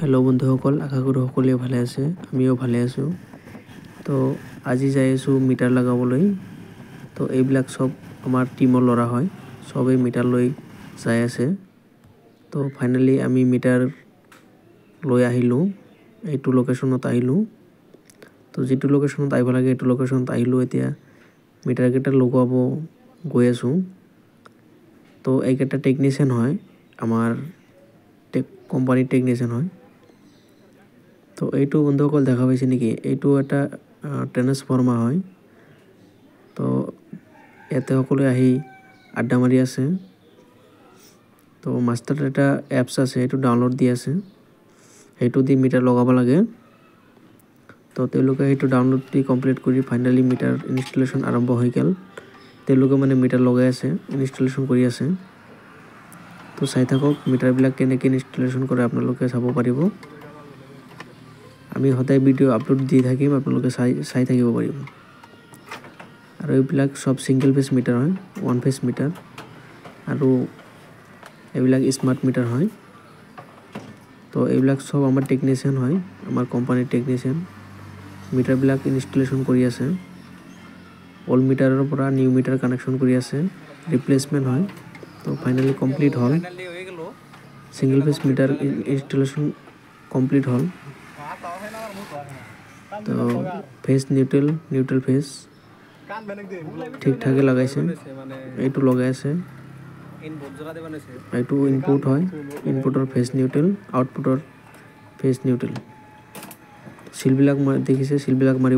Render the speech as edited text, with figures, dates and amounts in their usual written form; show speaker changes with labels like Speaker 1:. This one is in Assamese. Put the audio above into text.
Speaker 1: হেল্ল' বন্ধুসকল, আশা কৰোঁ সকলোৱে ভালে আছে। আমিও ভালে আছোঁ। তো আজি যাই আছোঁ মিটাৰ লগাবলৈ। তো এইবিলাক চব আমাৰ টিমৰ ল'ৰা হয়, চবেই মিটাৰ লৈ যাই আছে। তো ফাইনেলি আমি মিটাৰ লৈ আহিলোঁ, এইটো লোকেশ্যনত আহিলোঁ। তো যিটো লোকেশ্যনত আহিব লাগে এইটো লোকেশ্যনত আহিলোঁ। এতিয়া মিটাৰকেইটা লগোৱাব গৈ আছোঁ। তো এইকেইটা টেকনিচিয়ান হয়, আমাৰ কোম্পানীৰ টেকনিচিয়ান হয়। তো এইটো বন্ধুসকল দেখা পাইছে নেকি? এইটো এটা ট্ৰেন্সফৰ্মাৰ হয়। তো ইয়াতে সকলোৱে আহি আড্ডা মাৰি আছে। তো মাষ্টাৰ এটা এপছ আছে, এইটো ডাউনলোড দি আছে, সেইটো দি মিটাৰ লগাব লাগে। তো তেওঁলোকে সেইটো ডাউনলোড দি কমপ্লিট কৰি ফাইনেলি মিটাৰ ইনষ্টলেশ্যন আৰম্ভ হৈ গ'ল। তেওঁলোকে মানে মিটাৰ লগাই আছে, ইনষ্টলেশ্যন কৰি আছে। তো চাই থাকক মিটাৰবিলাক কেনেকৈ ইনষ্টলেশ্যন কৰে, আপোনালোকে চাব পাৰিব। আমি সদায় ভিডিঅ' আপলোড দি থাকিম, আপোনালোকে চাই থাকিব পাৰিব। আৰু এইবিলাক চব ছিংগল ফেজ মিটাৰ হয়, ওৱান ফেজ মিটাৰ। আৰু এইবিলাক স্মাৰ্ট মিটাৰ হয়। তো এইবিলাক চব আমাৰ টেকনিচিয়ান হয়, আমাৰ কোম্পানীৰ টেকনিচিয়ান। মিটাৰবিলাক ইনষ্টলেশ্যন কৰি আছে। অল্ড মিটাৰৰ পৰা নিউ মিটাৰ কানেকশ্যন কৰি আছে, ৰিপ্লেচমেণ্ট হয়। তো ফাইনেলি কমপ্লিট হ'ল, single phase meter installation complete হ'ল। তো ফেজ নিউট্ৰেল ফেজ ঠিক ঠাকে লগাইছে। এইটো লগাই আছে, এইটো ইনপুট হয়, ইনপুটৰ ফেজ নিউট্ৰেল, আউটপুটৰ ফেজ নিউট্ৰেল। চিলবিলাক দেখিছে, চিলবিলাক মাৰিব